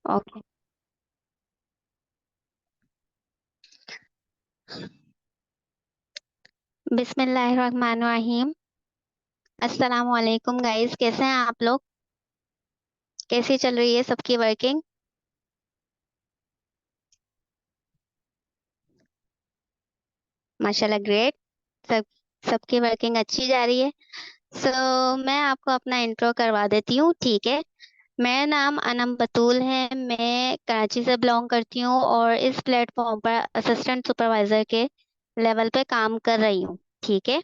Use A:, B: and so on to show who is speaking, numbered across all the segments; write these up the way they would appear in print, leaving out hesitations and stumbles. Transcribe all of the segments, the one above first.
A: Okay. बिस्मिल्लाहिर्रहमानिर्रहीम। अस्सलाम वालेकुम गाइस, कैसे हैं आप लोग? कैसी चल रही है सबकी वर्किंग? माशाल्लाह, ग्रेट। सब सबकी वर्किंग अच्छी जा रही है। सो मैं आपको अपना इंट्रो करवा देती हूँ, ठीक है? मेरा नाम अनम बतूल है। मैं कराची से बिलोंग करती हूँ और इस प्लेटफॉर्म पर असिस्टेंट सुपरवाइजर के लेवल पे काम कर रही हूँ, ठीक है?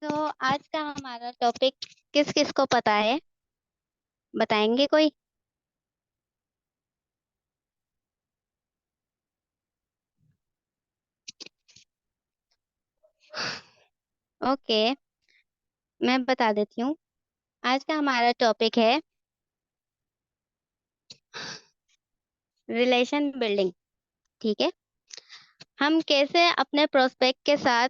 A: तो आज का हमारा टॉपिक किस किस को पता है? बताएंगे कोई? ओके, मैं बता देती हूँ। आज का हमारा टॉपिक है रिलेशन बिल्डिंग, ठीक है? हम कैसे अपने प्रोस्पेक्ट के साथ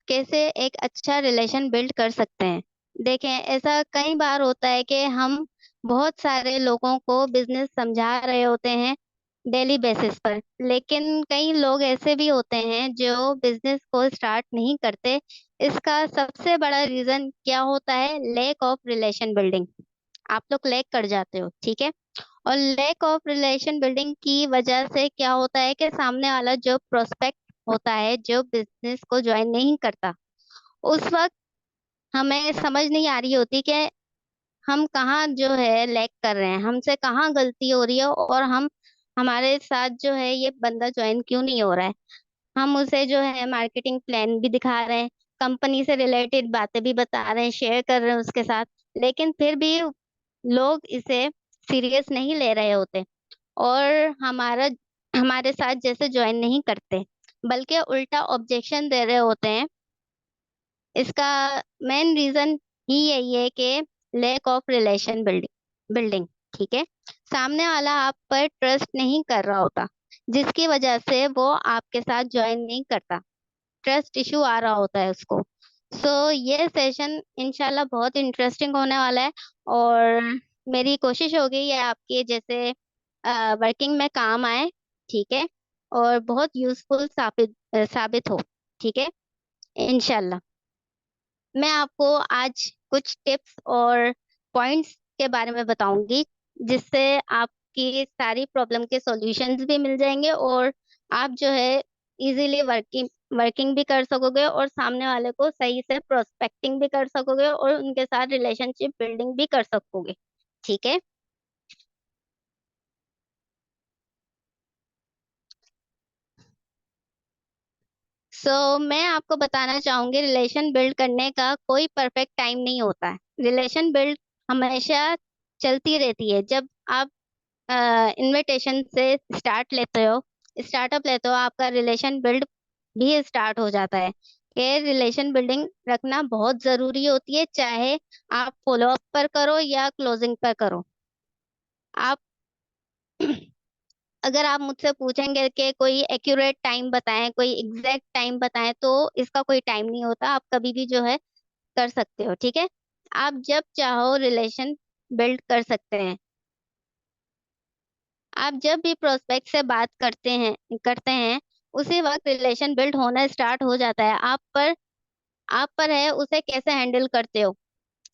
A: कैसे एक अच्छा रिलेशन बिल्ड कर सकते हैं। देखें, ऐसा कई बार होता है कि हम बहुत सारे लोगों को बिजनेस समझा रहे होते हैं डेली बेसिस पर, लेकिन कई लोग ऐसे भी होते हैं जो बिजनेस को स्टार्ट नहीं करते। इसका सबसे बड़ा रीजन क्या होता है? Lack of relation building. आप लोग लैक कर जाते हो, ठीक है? और लैक ऑफ रिलेशन बिल्डिंग की वजह से क्या होता है कि सामने वाला जो प्रोस्पेक्ट होता है, जो बिजनेस को ज्वाइन नहीं करता, उस वक्त हमें समझ नहीं आ रही होती कि हम कहाँ जो है लैक कर रहे हैं, हमसे कहाँ गलती हो रही है, और हम हमारे साथ जो है ये बंदा ज्वाइन क्यों नहीं हो रहा है। हम उसे जो है मार्केटिंग प्लान भी दिखा रहे हैं, कंपनी से रिलेटेड बातें भी बता रहे हैं, शेयर कर रहे हैं उसके साथ, लेकिन फिर भी लोग इसे सीरियस नहीं ले रहे होते और हमारे साथ जैसे ज्वाइन नहीं करते, बल्कि उल्टा ऑब्जेक्शन दे रहे होते हैं। इसका मेन रीजन ही यही है कि लैक ऑफ रिलेशन बिल्डिंग, ठीक है? सामने वाला आप पर ट्रस्ट नहीं कर रहा होता, जिसकी वजह से वो आपके साथ ज्वाइन नहीं करता। ट्रस्ट इशू आ रहा होता है उसको। ये सेशन इंशाल्लाह बहुत इंटरेस्टिंग होने वाला है, और मेरी कोशिश होगी ये आपके जैसे वर्किंग में काम आए, ठीक है? और बहुत यूजफुल साबित हो, ठीक है? इंशाल्लाह। मैं आपको आज कुछ टिप्स और पॉइंट्स के बारे में बताऊंगी, जिससे आपकी सारी प्रॉब्लम के सॉल्यूशंस भी मिल जाएंगे, और आप जो है इजीली वर्किंग वर्किंग भी कर सकोगे, और सामने वाले को सही से प्रोस्पेक्टिंग भी कर सकोगे, और उनके साथ रिलेशनशिप बिल्डिंग भी कर सकोगे, ठीक है? मैं आपको बताना चाहूंगी, रिलेशन बिल्ड करने का कोई परफेक्ट टाइम नहीं होता है। रिलेशन बिल्ड हमेशा चलती रहती है। जब आप इनविटेशन से स्टार्टअप लेते हो, आपका रिलेशन बिल्ड भी स्टार्ट हो जाता है। ये रिलेशन बिल्डिंग रखना बहुत जरूरी होती है, चाहे आप फॉलो अप पर करो या क्लोजिंग पर करो। आप अगर आप मुझसे पूछेंगे कि कोई एक्यूरेट टाइम बताएं, कोई एग्जैक्ट टाइम बताएं, तो इसका कोई टाइम नहीं होता। आप कभी भी जो है कर सकते हो, ठीक है? आप जब चाहो रिलेशन बिल्ड कर सकते हैं। आप जब भी प्रोस्पेक्ट से बात करते हैं, उसी वक्त रिलेशन बिल्ड होना स्टार्ट हो जाता है। आप पर है उसे कैसे हैंडल करते हो,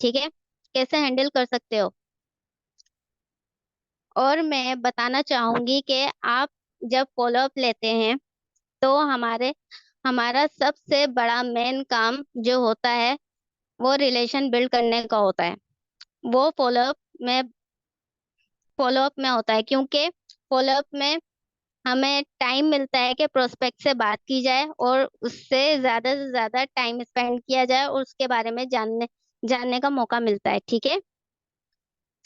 A: ठीक है? कैसे हैंडल कर सकते हो। और मैं बताना चाहूंगी कि आप जब फॉलो अप लेते हैं, तो हमारा सबसे बड़ा मेन काम जो होता है, वो रिलेशन बिल्ड करने का होता है। वो में फॉलो अप में होता है, क्योंकि फॉलो अप में हमें टाइम मिलता है कि प्रोस्पेक्ट से बात की जाए, और उससे ज्यादा से ज्यादा टाइम स्पेंड किया जाए, और उसके बारे में जानने का मौका मिलता है, ठीक है?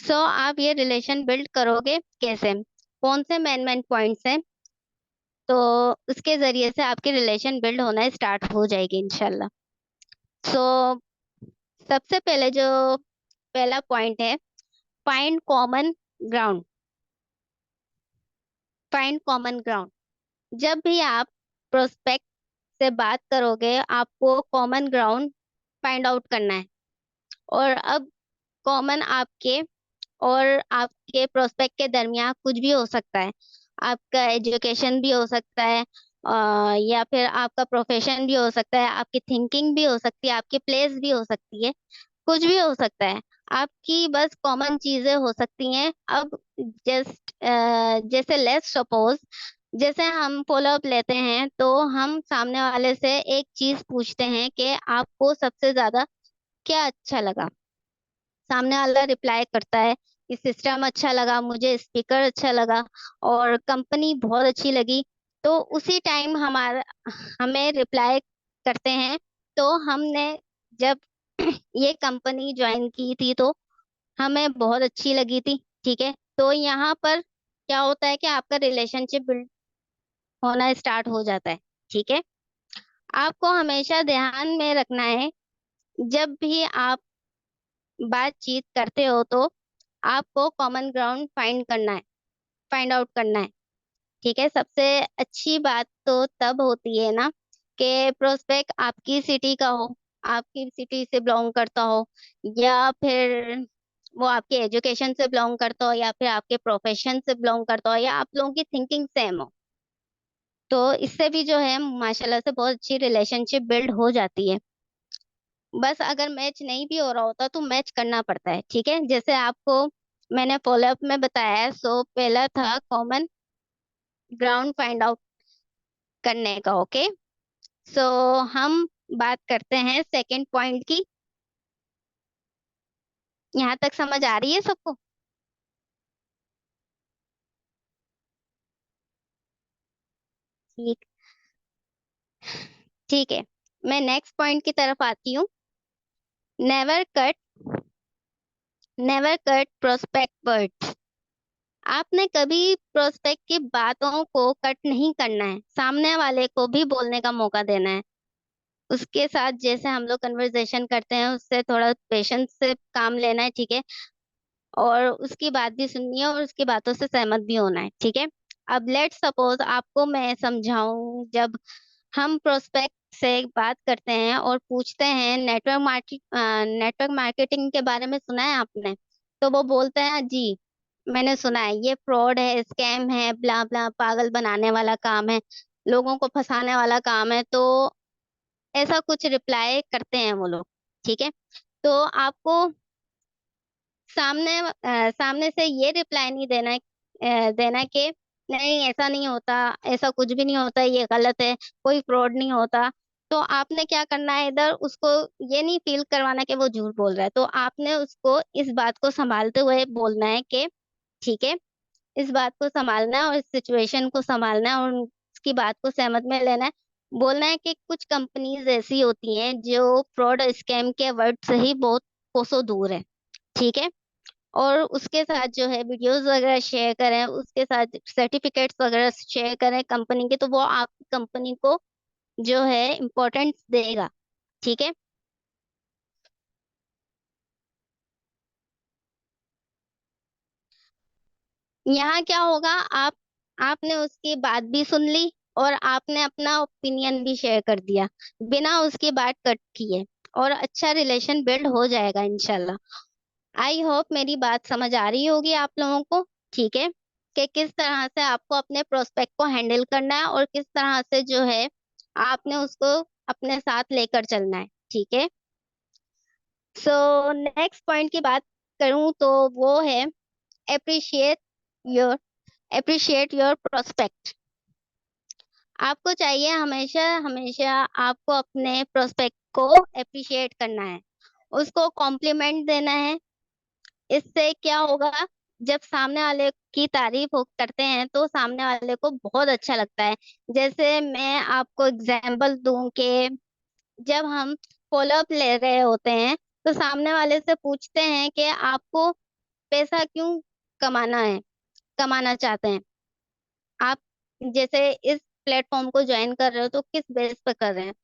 A: आप ये रिलेशन बिल्ड करोगे कैसे? कौन से मेन मेन पॉइंट्स हैं? तो उसके जरिए से आपकी रिलेशन बिल्ड होना स्टार्ट हो जाएगी इंशाल्लाह। सो सबसे पहले जो पहला पॉइंट है, find common ground. Find common ground. जब भी आप प्रोस्पेक्ट से बात करोगे, आपको कॉमन ग्राउंड फाइंड आउट करना है। और अब कॉमन आपके और आपके प्रोस्पेक्ट के दरमियान कुछ भी हो सकता है। आपका एजुकेशन भी हो सकता है, या फिर आपका प्रोफेशन भी हो सकता है, आपकी थिंकिंग भी हो सकती है, आपकी प्लेस भी हो सकती है, कुछ भी हो सकता है। आपकी बस कॉमन चीजें हो सकती हैं। अब जस्ट जैसे लेट्स सपोज, जैसे हम फॉलो अप लेते हैं तो हम सामने वाले से एक चीज पूछते हैं कि आपको सबसे ज्यादा क्या अच्छा लगा। सामने वाला रिप्लाई करता है कि सिस्टम अच्छा लगा, मुझे स्पीकर अच्छा लगा और कंपनी बहुत अच्छी लगी। तो उसी टाइम हमारा हमें रिप्लाई करते हैं। तो हमने जब ये कंपनी ज्वाइन की थी तो हमें बहुत अच्छी लगी थी। ठीक है, तो यहाँ पर क्या होता है कि आपका रिलेशनशिप बिल्ड होना स्टार्ट हो जाता है। ठीक है, आपको हमेशा ध्यान में रखना है, जब भी आप बातचीत करते हो तो आपको कॉमन ग्राउंड फाइंड आउट करना है। ठीक है, सबसे अच्छी बात तो तब होती है ना कि प्रोस्पेक्ट आपकी सिटी का हो, आपकी सिटी से बिलोंग करता हो, या फिर वो आपके एजुकेशन से बिलोंग करता हो, या फिर आपके प्रोफेशन से बिलोंग करता हो, या आप लोगों की थिंकिंग सेम हो। तो इससे भी जो है माशाल्लाह से बहुत अच्छी रिलेशनशिप बिल्ड हो जाती है। बस अगर मैच नहीं भी हो रहा होता तो मैच करना पड़ता है। ठीक है, जैसे आपको मैंने फॉलोअप में बताया है, सो पहला था कॉमन ग्राउंड फाइंड आउट करने का। ओके, सो हम बात करते हैं सेकंड पॉइंट की। यहाँ तक समझ आ रही है सबको? ठीक, ठीक है, मैं नेक्स्ट पॉइंट की तरफ आती हूँ। Never cut never cut prospect words. आपने कभी प्रोस्पेक्ट की बातों को कट नहीं करना है, सामने वाले को भी बोलने का मौका देना है। उसके साथ जैसे हम लोग कन्वर्सेशन करते हैं उससे थोड़ा पेशेंस से काम लेना है। ठीक है, और उसकी बात भी सुननी है और उसकी बातों से सहमत भी होना है। ठीक है, अब लेट सपोज आपको मैं समझाऊं, जब हम प्रोस्पेक्ट से बात करते हैं और पूछते हैं नेटवर्क मार्केटिंग के बारे में सुना है आपने, तो वो बोलते हैं जी मैंने सुना है, ये फ्रॉड है, स्कैम है, ब्ला ब्ला, पागल बनाने वाला काम है, लोगों को फंसाने वाला काम है। तो ऐसा कुछ रिप्लाई करते हैं वो लोग। ठीक है, तो आपको सामने से ये रिप्लाई नहीं देना कि नहीं ऐसा नहीं होता, ऐसा कुछ भी नहीं होता, ये गलत है, कोई फ्रॉड नहीं होता। तो आपने क्या करना है, इधर उसको ये नहीं फील करवाना कि वो झूठ बोल रहा है। तो आपने उसको इस बात को संभालते हुए बोलना है कि ठीक है, इस बात को संभालना है और इस सिचुएशन को संभालना है और उसकी बात को सहमत में लेना है। बोलना है कि कुछ कंपनीज ऐसी होती हैं जो फ्रॉड स्कैम के वर्ड से ही बहुत कोसों दूर है। ठीक है, और उसके साथ जो है वीडियोस वगैरह शेयर करें, उसके साथ सर्टिफिकेट्स वगैरह शेयर करें कंपनी के, तो वो आपकी कंपनी को जो है इम्पोर्टेंस देगा। ठीक है, यहाँ क्या होगा, आपने उसकी बात भी सुन ली और आपने अपना ओपिनियन भी शेयर कर दिया बिना उसकी बात कट किए, और अच्छा रिलेशन बिल्ड हो जाएगा इंशाल्लाह। आई होप मेरी बात समझ आ रही होगी आप लोगों को। ठीक है, कि किस तरह से आपको अपने प्रोस्पेक्ट को हैंडल करना है और किस तरह से जो है आपने उसको अपने साथ लेकर चलना है। ठीक है, सो नेक्स्ट पॉइंट की बात करूं तो वो है appreciate your appreciate your prospect. आपको चाहिए हमेशा हमेशा आपको अपने प्रोस्पेक्ट को अप्रिशिएट करना है, उसको कॉम्प्लीमेंट देना है। इससे क्या होगा, जब सामने वाले की तारीफ करते हैं तो सामने वाले को बहुत अच्छा लगता है। जैसे मैं आपको एग्जांपल दूं कि जब हम फॉलो अप ले रहे होते हैं तो सामने वाले से पूछते हैं कि आपको पैसा क्यों कमाना चाहते हैं आप, जैसे इस प्लेटफॉर्म को ज्वाइन कर रहे हो तो किस बेस पर कर रहे हैं।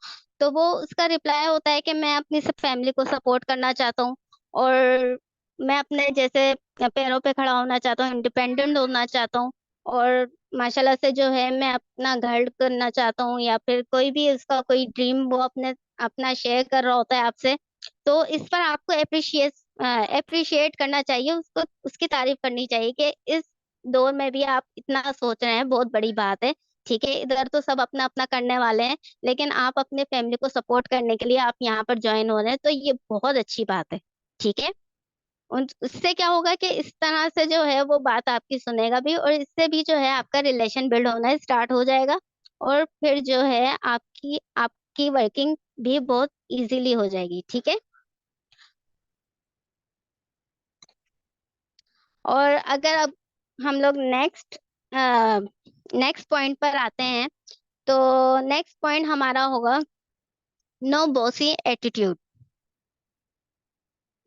A: तो वो उसका रिप्लाई होता है कि मैं अपनी सब फैमिली को सपोर्ट करना चाहता हूँ, और मैं अपने जैसे पैरों पे खड़ा होना चाहता हूँ, इंडिपेंडेंट होना चाहता हूँ, और माशाल्लाह से जो है मैं अपना घर करना चाहता हूँ, या फिर कोई भी उसका कोई ड्रीम वो अपने अपना शेयर कर रहा होता है आपसे। तो इस पर आपको अप्रिशिएट करना चाहिए उसको, उसकी तारीफ करनी चाहिए कि इस दौर में भी आप इतना सोच रहे हैं, बहुत बड़ी बात है। ठीक है, इधर तो सब अपना अपना करने वाले हैं, लेकिन आप अपने फैमिली को सपोर्ट करने के लिए आप यहाँ पर ज्वाइन हो रहे हैं, तो ये बहुत अच्छी बात है। ठीक है, उससे क्या होगा कि इस तरह से जो है वो बात आपकी सुनेगा भी, और इससे भी जो है आपका रिलेशन बिल्ड होना स्टार्ट हो जाएगा, और फिर जो है आपकी आपकी वर्किंग भी बहुत इजीली हो जाएगी। ठीक है, और अगर अब हम लोग नेक्स्ट पॉइंट पर आते हैं, तो नेक्स्ट पॉइंट हमारा होगा no bossy attitude.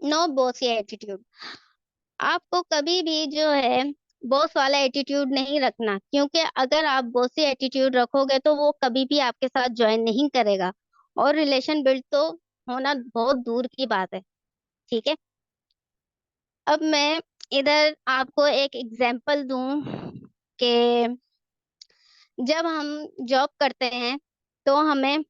A: No bossy attitude, आपको कभी भी जो है बॉस वाला एटीट्यूड नहीं रखना, क्योंकि अगर आप बॉसी एटीट्यूड रखोगे तो वो कभी भी आपके साथ ज्वाइन नहीं करेगा, और रिलेशन बिल्ड तो होना बहुत दूर की बात है। ठीक है, अब मैं इधर आपको एक एग्जांपल दूं कि जब हम जॉब करते हैं तो हमें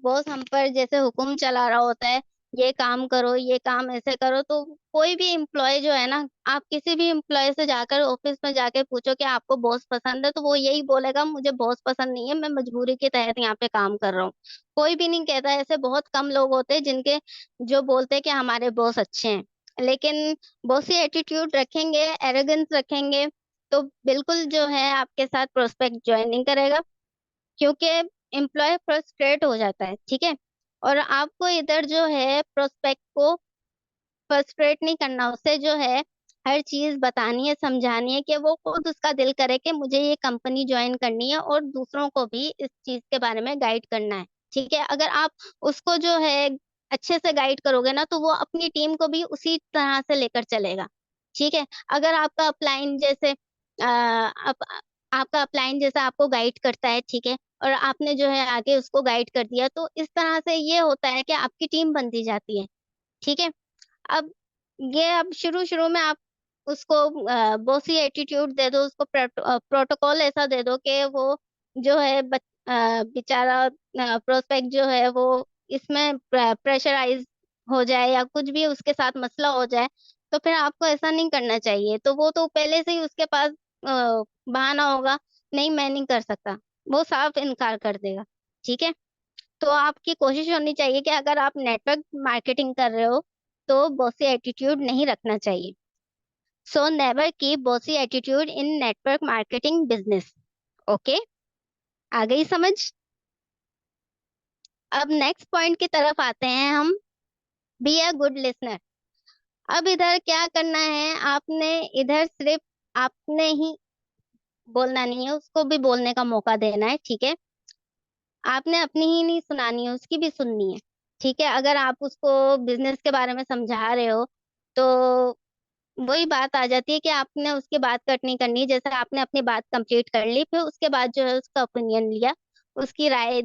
A: बॉस हम पर जैसे हुक्म चला रहा होता है, ये काम करो, ये काम ऐसे करो, तो कोई भी एम्प्लॉय जो है ना, आप किसी भी एम्प्लॉय से जाकर ऑफिस में जाके पूछो कि आपको बॉस पसंद है, तो वो यही बोलेगा मुझे बॉस पसंद नहीं है, मैं मजबूरी के तहत यहाँ पे काम कर रहा हूँ। कोई भी नहीं कहता, ऐसे बहुत कम लोग होते हैं जिनके जो बोलते हैं कि हमारे बॉस अच्छे हैं। लेकिन बॉसी एटीट्यूड रखेंगे, एरोगेंस रखेंगे, तो बिल्कुल जो है आपके साथ प्रोस्पेक्ट ज्वाइन नहीं करेगा, क्योंकि एम्प्लॉय फ्रस्ट्रेट हो जाता है। ठीक है, और आपको इधर जो है प्रोस्पेक्ट को फ्रस्ट्रेट नहीं करना, उसे जो है हर चीज बतानी है, समझानी है, कि वो खुद उसका दिल करे कि मुझे ये कंपनी ज्वाइन करनी है, और दूसरों को भी इस चीज के बारे में गाइड करना है। ठीक है, अगर आप उसको जो है अच्छे से गाइड करोगे ना, तो वो अपनी टीम को भी उसी तरह से लेकर चलेगा। ठीक है, अगर आपका अपलाइन जैसे आपका अपलाइन जैसा आपको गाइड करता है, ठीक है, और आपने जो है आगे उसको गाइड कर दिया, तो इस तरह से ये होता है कि आपकी टीम बनती जाती है। ठीक है, अब अब शुरू शुरू में आप उसको बॉसी एटीट्यूड दे दो, उसको प्रोटोकॉल ऐसा दे दो कि वो जो है बेचारा प्रोस्पेक्ट जो है वो इसमें प्रेशराइज हो जाए, या कुछ भी उसके साथ मसला हो जाए, तो फिर आपको ऐसा नहीं करना चाहिए। तो वो तो पहले से ही उसके पास बहाना होगा, नहीं मैं नहीं कर सकता, वो साफ इनकार कर देगा। ठीक है, तो आपकी कोशिश होनी चाहिए कि अगर आप नेटवर्क मार्केटिंग कर रहे हो तो बॉसी एटीट्यूड नहीं रखना चाहिए। So never keep bossy attitude in network marketing business. Okay, आ गई समझ? अब नेक्स्ट पॉइंट की तरफ आते हैं हम, बी अ गुड लिसनर। अब इधर क्या करना है आपने, इधर सिर्फ आपने ही बोलना नहीं है, उसको भी बोलने का मौका देना है। ठीक है, आपने अपनी ही नहीं सुनानी है, उसकी भी सुननी है। ठीक है, अगर आप उसको बिजनेस के बारे में समझा रहे हो, तो वही बात आ जाती है कि आपने उसकी बात कट नहीं करनी है। जैसे आपने अपनी बात कंप्लीट कर ली, फिर उसके बाद जो है उसका ओपिनियन लिया, उसकी राय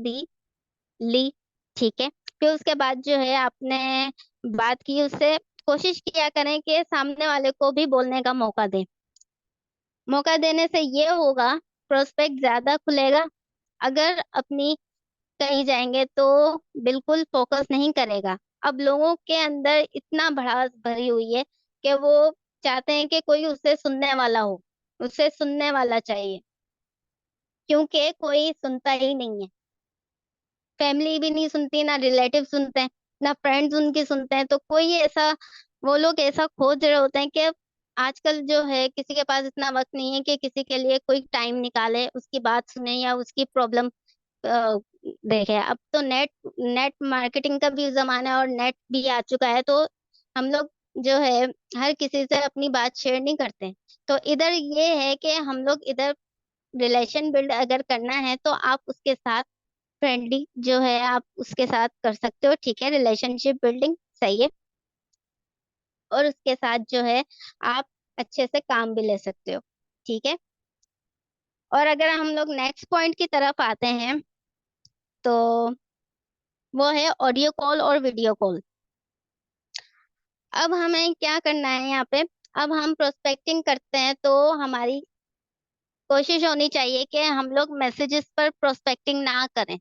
A: ली। ठीक है, फिर उसके बाद जो है आपने बात की उससे, कोशिश किया करें कि सामने वाले को भी बोलने का मौका दें। मौका देने से ये होगा, प्रोस्पेक्ट ज्यादा खुलेगा। अगर अपनी कहीं जाएंगे तो बिल्कुल फोकस नहीं करेगा। अब लोगों के अंदर इतना भड़ास भरी हुई है कि वो चाहते हैं कि कोई उससे सुनने वाला हो, उससे सुनने वाला चाहिए, क्योंकि कोई सुनता ही नहीं है। फैमिली भी नहीं सुनती, ना रिलेटिव सुनते हैं, ना फ्रेंड्स उनकी सुनते हैं, तो कोई ऐसा, वो लोग ऐसा खोज रहे होते हैं कि आजकल जो है किसी के पास इतना वक्त नहीं है कि किसी के लिए कोई टाइम निकाले, उसकी बात सुने या उसकी प्रॉब्लम अ, देखे। अब तो नेट नेट मार्केटिंग का भी जमाना है, और नेट भी आ चुका है, तो हम लोग जो है हर किसी से अपनी बात शेयर नहीं करते। तो इधर ये है कि हम लोग इधर रिलेशन बिल्ड अगर करना है तो आप उसके साथ फ्रेंडली जो है आप उसके साथ कर सकते हो। ठीक है, रिलेशनशिप बिल्डिंग सही है, और उसके साथ जो है आप अच्छे से काम भी ले सकते हो। ठीक है, और अगर हम लोग नेक्स्ट पॉइंट की तरफ आते हैं, तो वो है ऑडियो कॉल और वीडियो कॉल। अब हमें क्या करना है यहाँ पे, अब हम प्रोस्पेक्टिंग करते हैं तो हमारी कोशिश होनी चाहिए कि हम लोग मैसेजेस पर प्रोस्पेक्टिंग ना करें।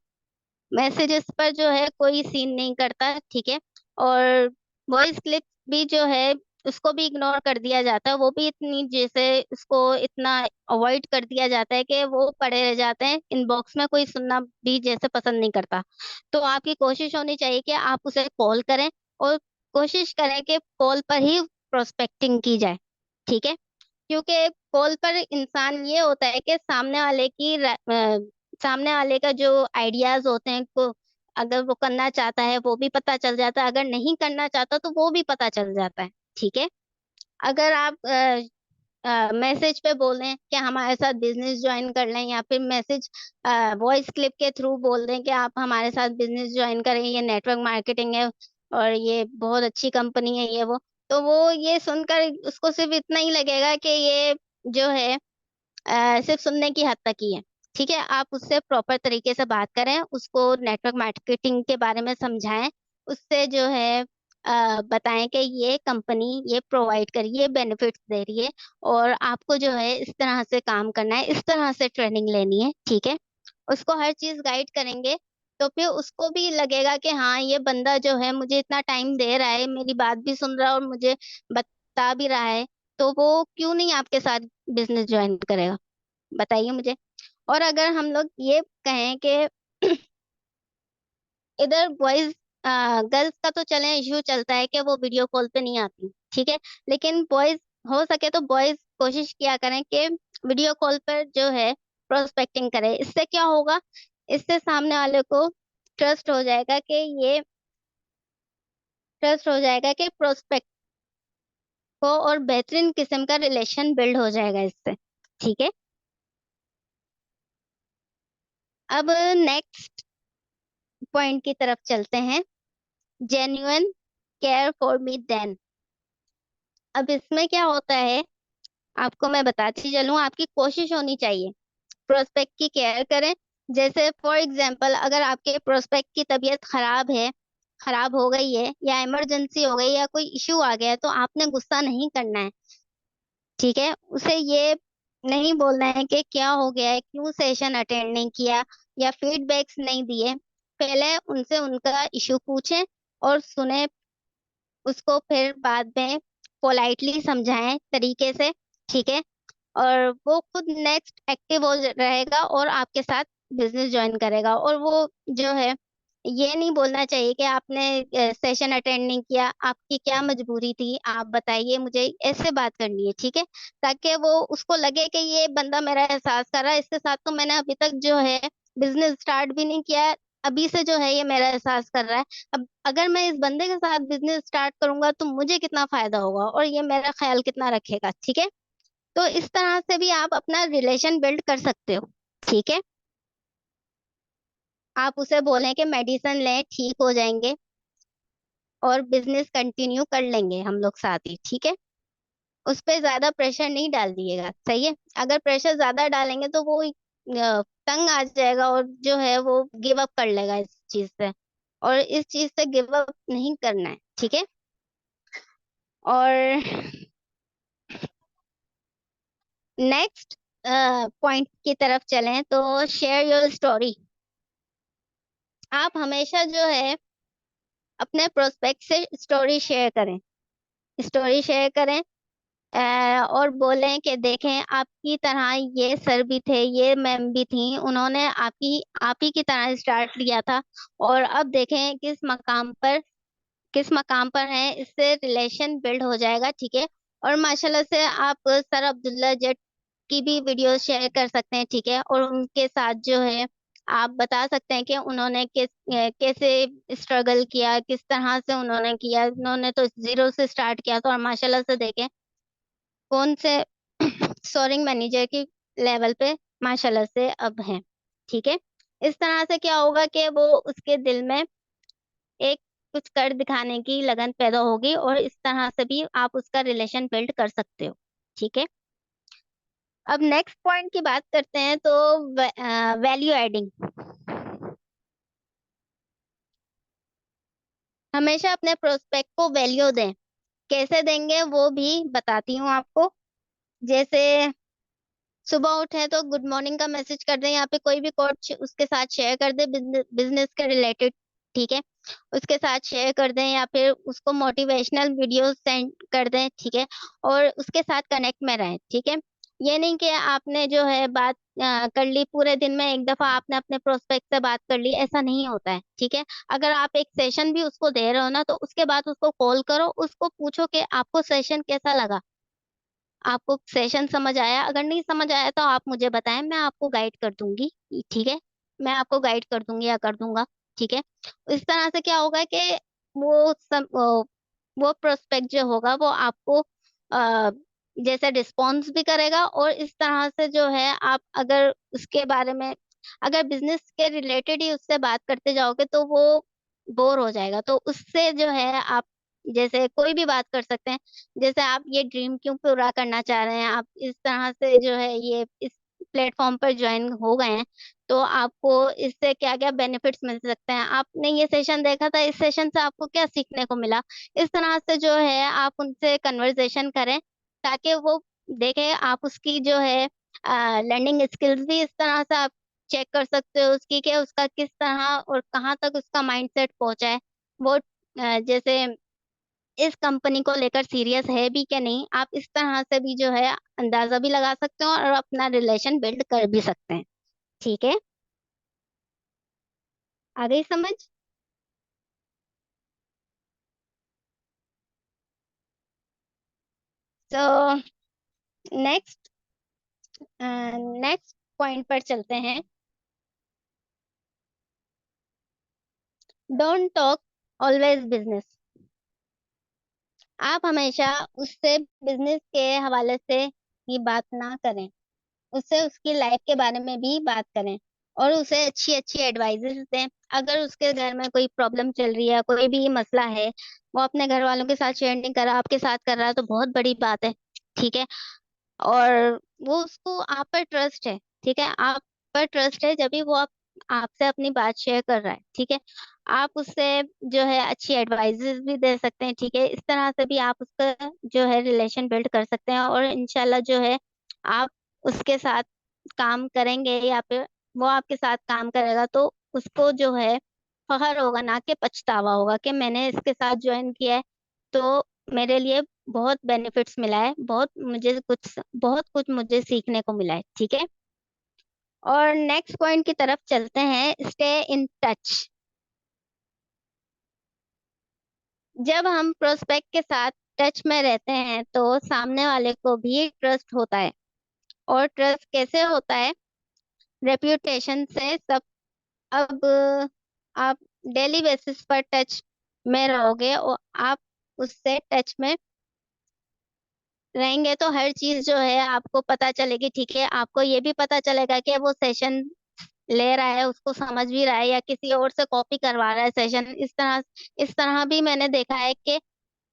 A: मैसेजेस पर जो है कोई सीन नहीं करता, ठीक है। और वॉइस क्लिप भी जो है उसको भी इग्नोर कर दिया जाता है, वो भी इतनी जैसे उसको इतना अवॉइड कर दिया जाता है कि वो पड़े रह जाते हैं इनबॉक्स में, कोई सुनना भी जैसे पसंद नहीं करता। तो आपकी कोशिश होनी चाहिए कि आप उसे कॉल करें, और कोशिश करें कि कॉल पर ही प्रोस्पेक्टिंग की जाए, ठीक है। क्योंकि कॉल पर इंसान ये होता है कि सामने वाले का जो आइडियाज होते हैं को अगर वो करना चाहता है वो भी पता चल जाता है, अगर नहीं करना चाहता तो वो भी पता चल जाता है, ठीक है। अगर आप मैसेज पे बोलें कि हमारे साथ बिजनेस ज्वाइन कर लें, या फिर मैसेज वॉइस क्लिप के थ्रू बोल दें कि आप हमारे साथ बिजनेस ज्वाइन करें, ये नेटवर्क मार्केटिंग है और ये बहुत अच्छी कंपनी है ये वो, तो वो ये सुनकर उसको सिर्फ इतना ही लगेगा कि ये जो है सिर्फ सुनने की हद तक ही है, ठीक है। आप उससे प्रॉपर तरीके से बात करें, उसको नेटवर्क मार्केटिंग के बारे में समझाएं, उससे जो है बताएं कि ये कंपनी ये प्रोवाइड कर रही है, बेनिफिट्स दे रही है, और आपको जो है इस तरह से काम करना है, इस तरह से ट्रेनिंग लेनी है, ठीक है। उसको हर चीज गाइड करेंगे, तो फिर उसको भी लगेगा कि हाँ ये बंदा जो है मुझे इतना टाइम दे रहा है, मेरी बात भी सुन रहा है और मुझे बता भी रहा है, तो वो क्यों नहीं आपके साथ बिजनेस ज्वाइन करेगा, बताइए मुझे। और अगर हम लोग ये कहें कि इधर बॉयज गर्ल्स का तो चले इश्यू चलता है कि वो वीडियो कॉल पे नहीं आती, ठीक है। लेकिन बॉयज हो सके तो बॉयज कोशिश किया करें कि वीडियो कॉल पर जो है प्रोस्पेक्टिंग करें। इससे क्या होगा, इससे सामने वाले को ट्रस्ट हो जाएगा कि ये ट्रस्ट हो जाएगा कि प्रोस्पेक्ट को, और बेहतरीन किस्म का रिलेशन बिल्ड हो जाएगा इससे, ठीक है। अब नेक्स्ट पॉइंट की तरफ चलते हैं, genuine care for me then. अब इसमें क्या होता है, आपको मैं बताती चलूं, आपकी कोशिश होनी चाहिए प्रोस्पेक्ट की केयर करें। जैसे फॉर एग्जांपल, अगर आपके प्रोस्पेक्ट की तबीयत खराब हो गई है, या इमरजेंसी हो गई, या कोई इश्यू आ गया है, तो आपने गुस्सा नहीं करना है, ठीक है। उसे ये नहीं बोलना है कि क्या हो गया है, क्यों सेशन अटेंड नहीं किया, या फीडबैक्स नहीं दिए। पहले उनसे उनका इश्यू पूछें और सुने उसको, फिर बाद में पोलाइटली समझाएं तरीके से, ठीक है। और वो खुद नेक्स्ट एक्टिव हो रहेगा और आपके साथ बिजनेस ज्वाइन करेगा। और वो जो है ये नहीं बोलना चाहिए कि आपने सेशन अटेंड नहीं किया, आपकी क्या मजबूरी थी आप बताइए मुझे, ऐसे बात करनी है, ठीक है। ताकि वो उसको लगे कि ये बंदा मेरा एहसास कर रहा है, इसके साथ तो मैंने अभी तक जो है बिजनेस स्टार्ट भी नहीं किया है, अभी से जो है ये मेरा एहसास कर रहा है। अब अगर मैं इस बंदे के साथ बिजनेस स्टार्ट करूंगा तो मुझे कितना फायदा होगा, और ये मेरा ख्याल कितना रखेगा, ठीक है। तो इस तरह से भी आप अपना रिलेशन बिल्ड कर सकते हो, ठीक है। आप उसे बोलें कि मेडिसिन लें, ठीक हो जाएंगे, और बिजनेस कंटिन्यू कर लेंगे हम लोग साथ ही, ठीक है। उस पे ज्यादा प्रेशर नहीं डाल दिएगा, सही है। अगर प्रेशर ज्यादा डालेंगे तो वो तंग आ जाएगा, और जो है वो गिव अप कर लेगा इस चीज से, और इस चीज से गिव अप नहीं करना है, ठीक है। और नेक्स्ट पॉइंट की तरफ चलें तो शेयर योर स्टोरी। आप हमेशा जो है अपने प्रोस्पेक्ट से स्टोरी शेयर करें, स्टोरी शेयर करें, और बोलें कि देखें आपकी तरह ये सर भी थे, ये मैम भी थी, उन्होंने आप ही की तरह स्टार्ट किया था, और अब देखें किस मकाम पर हैं। इससे रिलेशन बिल्ड हो जाएगा, ठीक है। और माशाल्लाह से आप सर अब्दुल्ला जट की भी वीडियो शेयर कर सकते हैं, ठीक है। और उनके साथ जो है आप बता सकते हैं कि उन्होंने कैसे स्ट्रगल किया, किस तरह से उन्होंने किया, उन्होंने तो जीरो से स्टार्ट किया था, और माशाल्लाह से देखें कौन से सोरिंग मैनेजर की लेवल पे माशाल्लाह से अब हैं, ठीक है। इस तरह से क्या होगा कि वो उसके दिल में एक कुछ कर दिखाने की लगन पैदा होगी, और इस तरह से भी आप उसका रिलेशन बिल्ड कर सकते हो, ठीक है। अब नेक्स्ट पॉइंट की बात करते हैं, तो वैल्यू एडिंग। हमेशा अपने प्रोस्पेक्ट को वैल्यू दें, कैसे देंगे वो भी बताती हूँ आपको। जैसे सुबह उठे तो गुड मॉर्निंग का मैसेज कर दें, यहाँ पे कोई भी कोट उसके साथ शेयर कर दे बिजनेस के रिलेटेड, ठीक है, उसके साथ शेयर कर दें या फिर उसको मोटिवेशनल वीडियो सेंड कर दें, ठीक है, और उसके साथ कनेक्ट में रहें, ठीक है। ये नहीं कि आपने जो है बात कर ली पूरे दिन में, एक दफा आपने अपने प्रोस्पेक्ट से बात कर ली, ऐसा नहीं होता है, ठीक है। अगर आप एक सेशन भी उसको दे रहे हो ना, तो उसके बाद उसको कॉल करो, उसको पूछो कि आपको सेशन कैसा लगा, आपको सेशन समझ आया, अगर नहीं समझ आया तो आप मुझे बताएं, मैं आपको गाइड कर दूंगी, ठीक है, मैं आपको गाइड कर दूंगी या कर दूंगा, ठीक है। इस तरह से क्या होगा कि वो प्रोस्पेक्ट जो होगा वो आपको अ, जैसे रिस्पॉन्स भी करेगा, और इस तरह से जो है आप अगर उसके बारे में, अगर बिजनेस के रिलेटेड ही उससे बात करते जाओगे तो वो बोर हो जाएगा, तो उससे जो है आप जैसे कोई भी बात कर सकते हैं, जैसे आप ये ड्रीम क्यों पूरा करना चाह रहे हैं, आप इस तरह से जो है ये इस प्लेटफॉर्म पर ज्वाइन हो गए हैं, तो आपको इससे क्या क्या बेनिफिट्स मिल सकते हैं, आपने ये सेशन देखा था, इस सेशन से आपको क्या सीखने को मिला, इस तरह से जो है आप उनसे कन्वर्सेशन करें, ताकि वो देखें आप उसकी जो है लर्निंग स्किल्स भी इस तरह से आप चेक कर सकते हो उसकी, कि उसका किस तरह और कहाँ तक उसका माइंडसेट पहुंचा है, वो जैसे इस कंपनी को लेकर सीरियस है भी क्या नहीं, आप इस तरह से भी जो है अंदाजा भी लगा सकते हो और अपना रिलेशन बिल्ड कर भी सकते हैं, ठीक है। आ गई समझ? तो नेक्स्ट नेक्स्ट पॉइंट पर चलते हैं। Don't talk always business. आप हमेशा उससे बिजनेस के हवाले से ही बात ना करें, उससे उसकी लाइफ के बारे में भी बात करें, और उसे अच्छी अच्छी एडवाइजेस दें। अगर उसके घर में कोई प्रॉब्लम चल रही है, कोई भी मसला है, वो अपने घर वालों के साथ शेयर नहीं कर रहा, आपके साथ कर रहा है, तो बहुत बड़ी बात है, ठीक है। और वो उसको आप पर ट्रस्ट है, ठीक है, आप पर ट्रस्ट है जब भी वो आपसे अपनी बात शेयर कर रहा है, ठीक है। आप उससे जो है अच्छी एडवाइजेस भी दे सकते हैं, ठीक है, इस तरह से भी आप उसका जो है रिलेशन बिल्ड कर सकते हैं, और इंशाल्लाह जो है आप उसके साथ काम करेंगे या फिर वो आपके साथ काम करेगा, तो उसको जो है फखर होगा, ना कि पछतावा होगा कि मैंने इसके साथ ज्वाइन किया है, तो मेरे लिए बहुत बेनिफिट्स मिला है, बहुत कुछ मुझे सीखने को मिला है, ठीक है। और नेक्स्ट पॉइंट की तरफ चलते हैं, स्टे इन टच। जब हम प्रोस्पेक्ट के साथ टच में रहते हैं तो सामने वाले को भी ट्रस्ट होता है, और ट्रस्ट कैसे होता है? रेप्यूटेशन से सब। अब आप डेली बेसिस पर टच में रहोगे और आप उससे टच में रहेंगे, तो हर चीज जो है आपको पता चलेगी, ठीक है, आपको ये भी पता चलेगा कि वो सेशन ले रहा है, उसको समझ भी रहा है, या किसी और से कॉपी करवा रहा है सेशन, इस तरह भी मैंने देखा है कि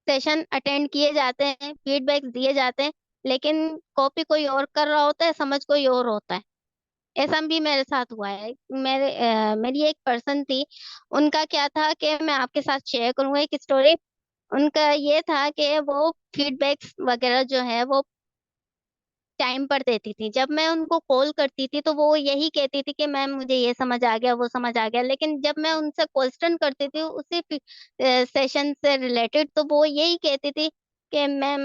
A: सेशन अटेंड किए जाते हैं, फीडबैक दिए जाते हैं, लेकिन कॉपी कोई और कर रहा होता है, समझ कोई और होता है। ऐसा भी मेरे साथ हुआ है। मेरी एक पर्सन थी, उनका क्या था कि मैं आपके साथ शेयर करूंगा एक स्टोरी। उनका ये था कि वो फीडबैक्स वगैरह जो है वो टाइम पर देती थी, जब मैं उनको कॉल करती थी तो वो यही कहती थी कि मैम मुझे ये समझ आ गया, वो समझ आ गया, लेकिन जब मैं उनसे क्वेश्चन करती थी उसी सेशन से रिलेटेड, तो वो यही कहती थी कि मैम,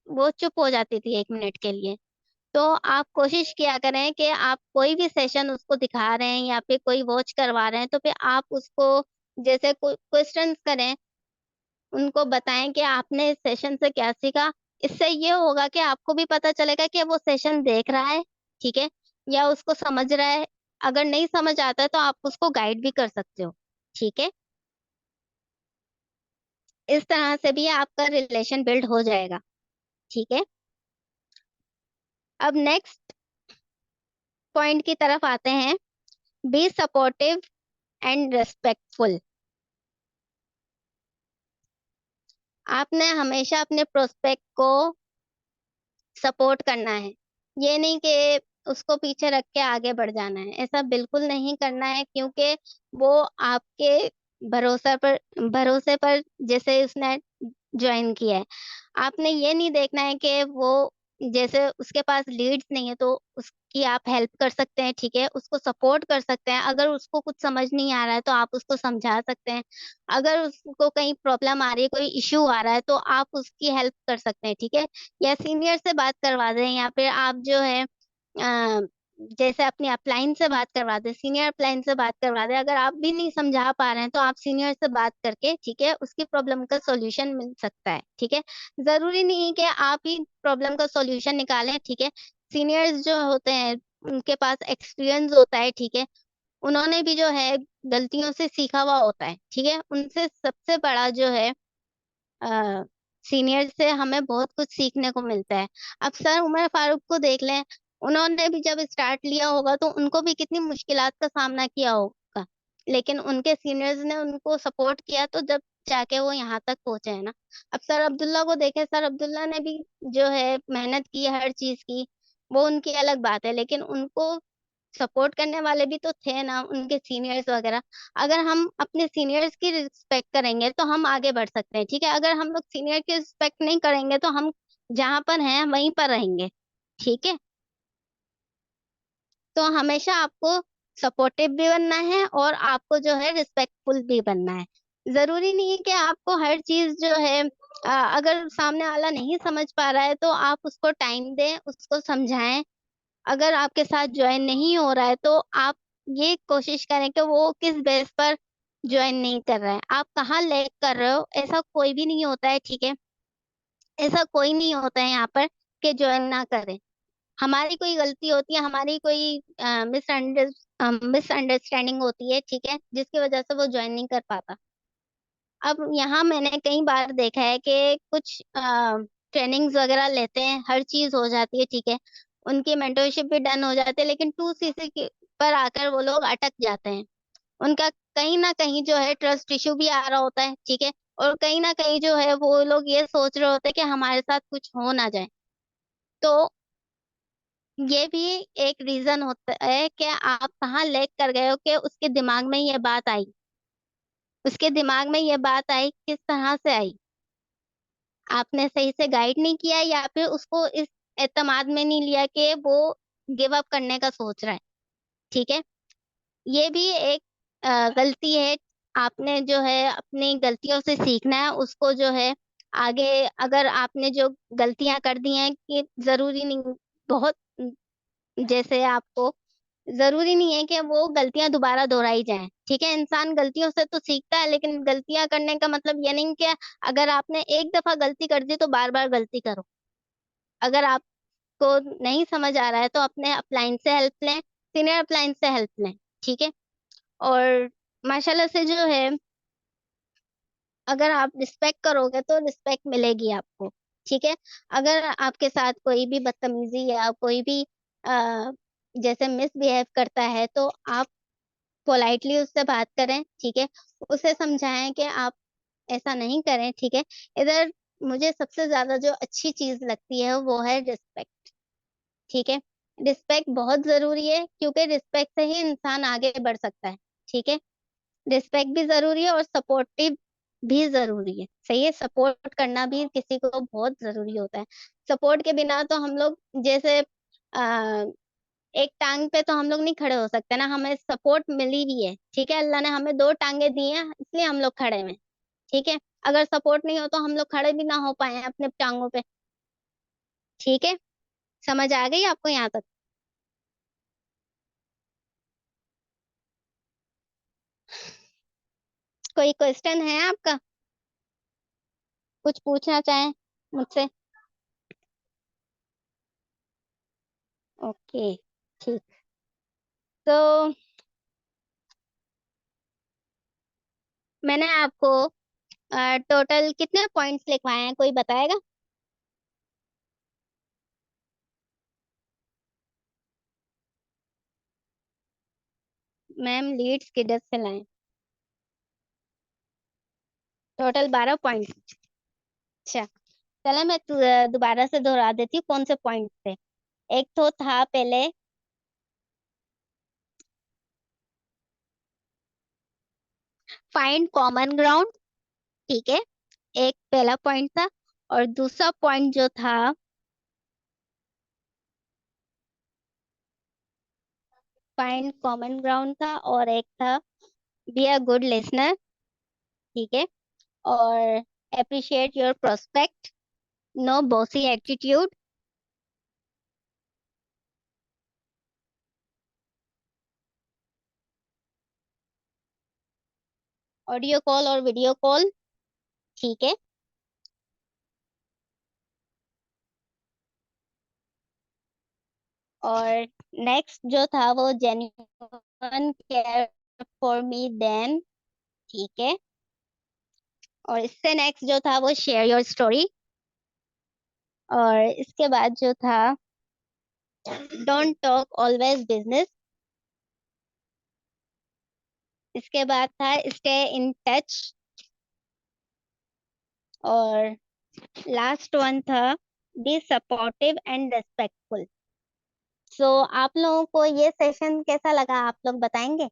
A: वो चुप हो जाती थी 1 मिनट के लिए। तो आप कोशिश किया करें कि आप कोई भी सेशन उसको दिखा रहे हैं या फिर कोई वॉच करवा रहे हैं, तो फिर आप उसको जैसे क्वेश्चंस करें, उनको बताएं कि आपने इस सेशन से क्या सीखा। इससे ये होगा कि आपको भी पता चलेगा कि वो सेशन देख रहा है, ठीक है, या उसको समझ रहा है। अगर नहीं समझ आता है तो आप उसको गाइड भी कर सकते हो, ठीक है। इस तरह से भी आपका रिलेशन बिल्ड हो जाएगा, ठीक है। अब नेक्स्ट पॉइंट की तरफ आते हैं। Be supportive and respectful. आपने हमेशा अपने प्रोस्पेक्ट को सपोर्ट करना है, ये नहीं कि उसको पीछे रख के आगे बढ़ जाना है, ऐसा बिल्कुल नहीं करना है, क्योंकि वो आपके भरोसे पर जैसे उसने ज्वाइन किया है, आपने ये नहीं देखना है कि वो जैसे उसके पास लीड्स नहीं है तो उसकी आप हेल्प कर सकते हैं, ठीक है, उसको सपोर्ट कर सकते हैं। अगर उसको कुछ समझ नहीं आ रहा है तो आप उसको समझा सकते हैं। अगर उसको कहीं प्रॉब्लम आ रही है, कोई इश्यू आ रहा है तो आप उसकी हेल्प कर सकते हैं, ठीक है। या सीनियर से बात करवा दें, या फिर आप जो है जैसे अपनी अपलाइन से बात करवा दे, सीनियर अपलाइन से बात करवा दे। अगर आप भी नहीं समझा पा रहे हैं तो आप सीनियर से बात करके, ठीक है, उसकी प्रॉब्लम का सॉल्यूशन मिल सकता है, ठीक है। जरूरी नहीं है कि आप ही प्रॉब्लम का सॉल्यूशन निकालें, ठीक है। सीनियर्स जो होते हैं उनके पास एक्सपीरियंस होता है, ठीक है। उन्होंने भी जो है गलतियों से सीखा हुआ होता है, ठीक है। उनसे सबसे बड़ा जो है सीनियर से हमें बहुत कुछ सीखने को मिलता है। अब सर उमर फारूक को देख लें, उन्होंने भी जब स्टार्ट लिया होगा तो उनको भी कितनी मुश्किलात का सामना किया होगा, लेकिन उनके सीनियर्स ने उनको सपोर्ट किया तो जब जाके वो यहाँ तक पहुंचे हैं ना। अब सर अब्दुल्ला को देखें, सर अब्दुल्ला ने भी जो है मेहनत की हर चीज की, वो उनकी अलग बात है, लेकिन उनको सपोर्ट करने वाले भी तो थे ना, उनके सीनियर्स वगैरह। अगर हम अपने सीनियर्स की रिस्पेक्ट करेंगे तो हम आगे बढ़ सकते हैं, ठीक है। अगर हम लोग सीनियर की रिस्पेक्ट नहीं करेंगे तो हम जहां पर हैं वहीं पर रहेंगे, ठीक है। तो हमेशा आपको सपोर्टिव भी बनना है और आपको जो है रिस्पेक्टफुल भी बनना है। जरूरी नहीं है कि आपको हर चीज जो है अगर सामने वाला नहीं समझ पा रहा है तो आप उसको टाइम दें, उसको समझाएं। अगर आपके साथ ज्वाइन नहीं हो रहा है तो आप ये कोशिश करें कि वो किस बेस पर ज्वाइन नहीं कर रहा है, आप कहाँ लैग कर रहे हो। ऐसा कोई भी नहीं होता है, ठीक है। ऐसा कोई नहीं होता है यहाँ पर कि ज्वाइन ना करें। हमारी कोई गलती होती है, हमारी कोई मिसअंडरस्टैंडिंग होती है, ठीक है, जिसकी वजह से वो ज्वाइन नहीं कर पाता। अब यहाँ मैंने कई बार देखा है कि कुछ ट्रेनिंग्स वगैरह लेते हैं, हर चीज हो जाती है, ठीक है, उनकी मेंटरशिप भी डन हो जाती है, लेकिन 2cc के पर आकर वो लोग अटक जाते हैं। उनका कहीं ना कहीं जो है ट्रस्ट इशू भी आ रहा होता है, ठीक है। और कहीं ना कहीं जो है वो लोग ये सोच रहे होते हैं कि हमारे साथ कुछ हो ना जाए। तो ये भी एक रीजन होता है कि आप कहाँ लैग कर गए हो कि उसके दिमाग में ये बात आई। उसके दिमाग में ये बात आई किस तरह से आई, आपने सही से गाइड नहीं किया या फिर उसको इस एतमाद में नहीं लिया कि वो गिव अप करने का सोच रहा है, ठीक है। ये भी एक गलती है। आपने जो है अपनी गलतियों से सीखना है, उसको जो है आगे, अगर आपने जो गलतियां कर दी हैं कि जरूरी नहीं, बहुत जैसे आपको जरूरी नहीं है कि वो गलतियां दोबारा दोहराई जाएं, ठीक है। इंसान गलतियों से तो सीखता है, लेकिन गलतियां करने का मतलब ये नहीं कि अगर आपने एक दफा गलती कर दी तो बार बार गलती करो। अगर आपको नहीं समझ आ रहा है तो अपने अपलाइन से हेल्प लें, सीनियर अपलाइन से हेल्प लें, ठीक है। और माशाल्लाह से जो है अगर आप रिस्पेक्ट करोगे तो रिस्पेक्ट मिलेगी आपको, ठीक है। अगर आपके साथ कोई भी बदतमीजी या कोई भी जैसे मिसबिहेव करता है तो आप पोलाइटली उससे बात करें, ठीक है। उसे समझाएं कि आप ऐसा नहीं करें, ठीक है। इधर मुझे सबसे ज्यादा जो अच्छी चीज लगती है वो है रिस्पेक्ट, ठीक है। रिस्पेक्ट बहुत जरूरी है क्योंकि रिस्पेक्ट से ही इंसान आगे बढ़ सकता है, ठीक है। रिस्पेक्ट भी जरूरी है और सपोर्टिव भी जरूरी है, सही है। सपोर्ट करना भी किसी को बहुत जरूरी होता है। सपोर्ट के बिना तो हम लोग जैसे एक टांग पे तो हम लोग नहीं खड़े हो सकते ना, हमें सपोर्ट मिली भी है, ठीक है। अल्लाह ने हमें दो टांगे दी हैं इसलिए हम लोग खड़े हैं, ठीक है। अगर सपोर्ट नहीं हो तो हम लोग खड़े भी ना हो पाए हैं अपने टांगों पे, ठीक है। समझ आ गई आपको यहाँ तक? कोई क्वेश्चन है आपका, कुछ पूछना चाहें मुझसे? ओके, ठीक। तो मैंने आपको टोटल कितने पॉइंट्स लिखवाए हैं, कोई बताएगा? मैम लीड्स किधर से लाए? Total 12 point. अच्छा, चलो मैं दोबारा से दोहरा देती हूँ कौन से पॉइंट थे। एक तो था पहले फाइंड कॉमन ग्राउंड, ठीक है, एक पहला पॉइंट था। और दूसरा पॉइंट जो था फाइंड कॉमन ग्राउंड था, और एक था बी अ गुड लिसनर। ठीक है। और appreciate your prospect, no bossy attitude. Audio call और वीडियो कॉल। ठीक है। और नेक्स्ट जो था वो genuine care for me then. ठीक है। और इससे नेक्स्ट जो था वो शेयर योर स्टोरी। और इसके बाद जो था डोंट टॉक ऑलवेज बिजनेस। इसके बाद था स्टे इन टच। और लास्ट वन था बी सपोर्टिव एंड रेस्पेक्टफुल। सो आप लोगों को ये सेशन कैसा लगा, आप लोग बताएंगे?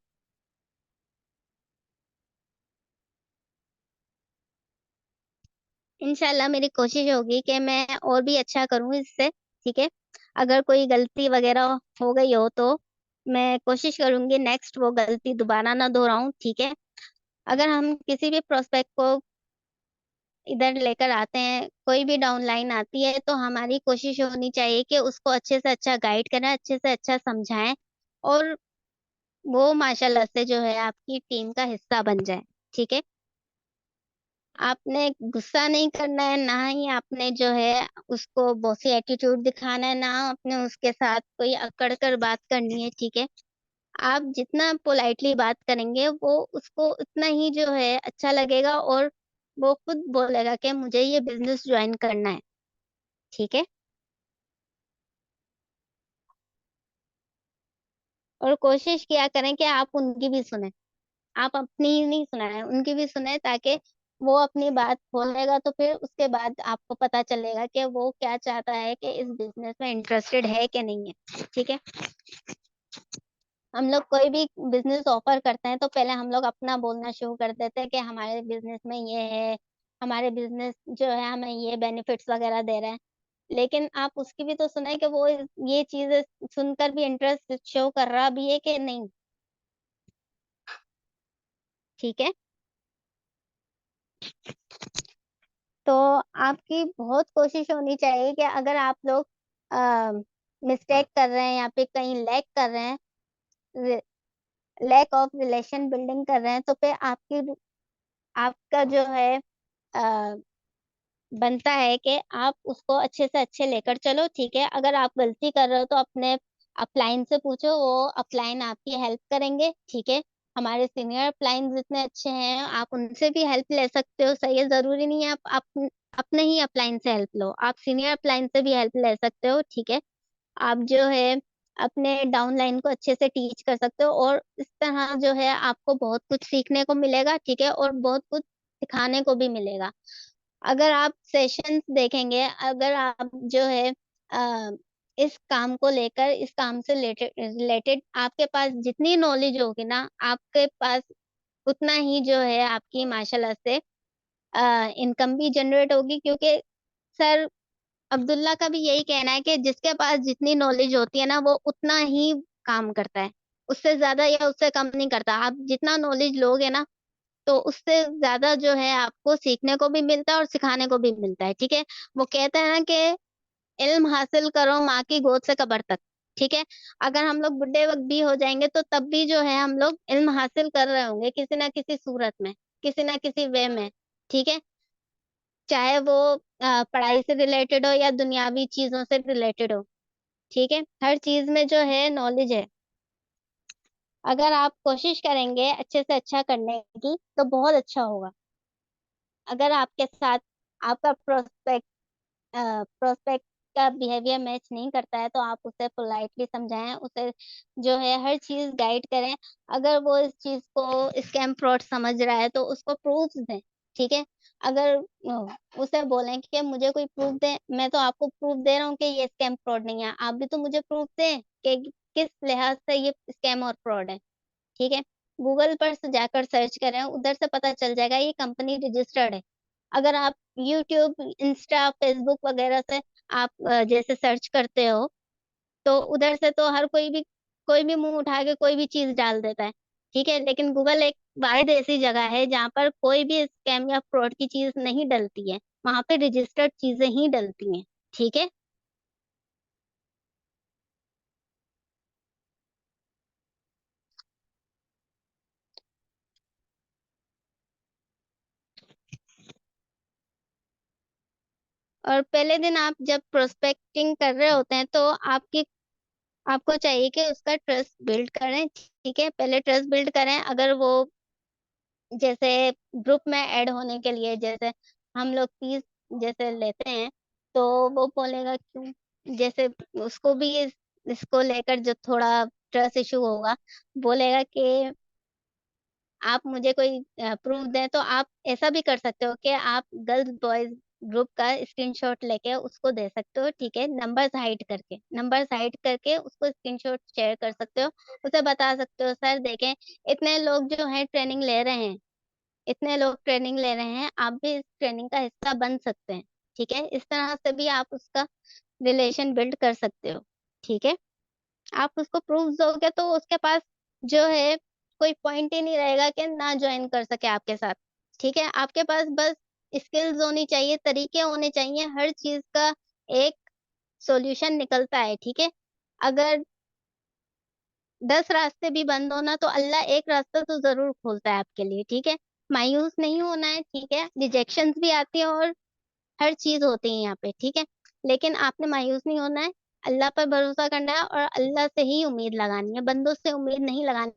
A: इंशाल्लाह मेरी कोशिश होगी कि मैं और भी अच्छा करूं इससे। ठीक है। अगर कोई गलती वगैरह हो गई हो तो मैं कोशिश करूंगी नेक्स्ट वो गलती दोबारा ना दोहराऊं। ठीक है। अगर हम किसी भी प्रोस्पेक्ट को इधर लेकर आते हैं, कोई भी डाउनलाइन आती है, तो हमारी कोशिश होनी चाहिए कि उसको अच्छे से अच्छा गाइड करें, अच्छे से अच्छा समझाएं, और वो माशाल्लाह से जो है आपकी टीम का हिस्सा बन जाए। ठीक है। आपने गुस्सा नहीं करना है, ना ही आपने जो है उसको बॉसी एटीट्यूड दिखाना है, ना आपने उसके साथ कोई अकड़ कर बात करनी है। ठीक है। आप जितना पोलाइटली बात करेंगे वो उसको उतना ही जो है अच्छा लगेगा, और वो खुद बोलेगा कि मुझे ये बिजनेस ज्वाइन करना है। ठीक है। और कोशिश किया करें कि आप उनकी भी सुने, आप अपनी ही नहीं सुनाए, उनकी भी सुने, ताकि वो अपनी बात खोलेगा तो फिर उसके बाद आपको पता चलेगा कि वो क्या चाहता है, कि इस बिजनेस में इंटरेस्टेड है कि नहीं है। ठीक है। हम लोग कोई भी बिजनेस ऑफर करते हैं तो पहले हम लोग अपना बोलना शुरू कर देते हैं कि हमारे बिजनेस में ये है, हमारे बिजनेस जो है हमें ये बेनिफिट्स वगैरह दे रहे हैं। लेकिन आप उसकी भी तो सुने कि वो ये चीजें सुनकर भी इंटरेस्ट शो कर रहा भी है कि नहीं। ठीक है। तो आपकी बहुत कोशिश होनी चाहिए कि अगर आप लोग मिस्टेक कर रहे हैं या फिर कहीं लैक कर रहे हैं, लैक ऑफ रिलेशन बिल्डिंग कर रहे हैं, तो फिर आपका जो है अ, बनता है कि आप उसको अच्छे से अच्छे लेकर चलो। ठीक है। अगर आप गलती कर रहे हो तो अपने अपलाइन से पूछो, वो अपलाइन आपकी हेल्प करेंगे। ठीक है। हमारे सीनियर अपलाइन जितने अच्छे हैं आप उनसे भी हेल्प ले सकते हो। सही है, जरूरी नहीं है आप अपने ही अपलाइन से हेल्प लो, आप सीनियर अपलाइन से भी हेल्प ले सकते हो। ठीक है। आप जो है अपने डाउनलाइन को अच्छे से टीच कर सकते हो, और इस तरह जो है आपको बहुत कुछ सीखने को मिलेगा। ठीक है। और बहुत कुछ सिखाने को भी मिलेगा। अगर आप सेशंस देखेंगे, अगर आप जो है इस काम को लेकर, इस काम से रिलेटेड आपके पास जितनी नॉलेज होगी ना, आपके पास उतना ही जो है आपकी माशाल्लाह से इनकम भी जनरेट होगी। क्योंकि सर अब्दुल्ला का भी यही कहना है कि जिसके पास जितनी नॉलेज होती है ना, वो उतना ही काम करता है, उससे ज्यादा या उससे कम नहीं करता। आप जितना नॉलेज लोगे ना, तो उससे ज्यादा जो है आपको सीखने को भी मिलता है और सिखाने को भी मिलता है। ठीक है। वो कहते हैं ना कि इल्म हासिल करो माँ की गोद से कब्र तक। ठीक है। अगर हम लोग बुढ़े वक्त भी हो जाएंगे तो तब भी जो है हम लोग इल्म हासिल कर रहे होंगे, किसी ना किसी सूरत में, किसी ना किसी वे में। ठीक है। चाहे वो पढ़ाई से रिलेटेड हो या दुनियावी चीजों से रिलेटेड हो। ठीक है। हर चीज में जो है नॉलेज है। अगर आप कोशिश करेंगे अच्छे से अच्छा करने की तो बहुत अच्छा होगा। अगर आपके साथ आपका प्रोस्पेक्ट का बिहेवियर मैच नहीं करता है, तो आप उसे पोलाइटली समझाएं, उसे जो है हर चीज गाइड करें। अगर वो इस चीज को स्कैम फ्रॉड समझ रहा है तो उसको प्रूफ दें। ठीक है। अगर उसे बोलें कि मुझे कोई प्रूफ दे, मैं तो आपको प्रूफ दे रहा हूँ कि ये स्कैम फ्रॉड नहीं है, आप भी तो मुझे प्रूफ दें कि किस लिहाज से ये स्कैम और फ्रॉड है। ठीक है। गूगल पर से जाकर सर्च करें, उधर से पता चल जाएगा ये कंपनी रजिस्टर्ड है। अगर आप यूट्यूब, इंस्टा, फेसबुक वगैरह से आप जैसे सर्च करते हो, तो उधर से तो हर कोई भी कोई भी मुँह उठा के कोई भी चीज़ डाल देता है, ठीक है? लेकिन गूगल एक वाहिद ऐसी जगह है जहाँ पर कोई भी स्कैम या फ्रॉड की चीज़ नहीं डलती है, वहाँ पे रजिस्टर्ड चीज़ें ही डलती हैं, ठीक है? और पहले दिन आप जब प्रोस्पेक्टिंग कर रहे होते हैं तो आपको चाहिए कि उसका ट्रस्ट बिल्ड करें, ठीक है? पहले ट्रस्ट बिल्ड करें, अगर वो जैसे ग्रुप में ऐड होने के लिए जैसे हम लोग फीस जैसे लेते हैं, तो वो बोलेगा क्यों जैसे उसको भी इसको लेकर जो थोड़ा ट्रस्ट इश्यू होगा, बोलेगा कि आप मुझे कोई प्रूफ़ दें, तो आप ऐसा भी कर सकते हो कि आप गर्ल्स बॉयज़ ग्रुप का स्क्रीनशॉट लेके उसको दे सकते हो, ठीक है? नंबर्स हाइड करके उसको स्क्रीनशॉट शेयर कर सकते हो। उसे बता सकते हो, सर देखें इतने लोग जो हैं ट्रेनिंग ले रहे हैं, इतने लोग ट्रेनिंग ले रहे हैं, आप भी इस ट्रेनिंग का हिस्सा बन सकते हैं, ठीक है? इस तरह से भी आप उसका रिलेशन बिल्ड कर सकते हो, ठीक है? आप उसको प्रूफ़ दोगे तो उसके पास जो है कोई पॉइंट ही नहीं रहेगा कि ना जॉइन कर सके आपके साथ, ठीक है? आपके पास बस स्किल्स होनी चाहिए, तरीके होने चाहिए, हर चीज़ का एक सॉल्यूशन निकलता है, ठीक है? अगर 10 रास्ते भी बंद हो ना तो अल्लाह एक रास्ता तो ज़रूर खोलता है आपके लिए, ठीक है? मायूस नहीं होना है, ठीक है? रिजेक्शंस भी आती हैं और हर चीज़ होती है यहाँ पे, ठीक है? लेकिन आपने मायूस नहीं होना है, अल्लाह पर भरोसा करना है और अल्लाह से ही उम्मीद लगानी है, बंदों से उम्मीद नहीं लगानी।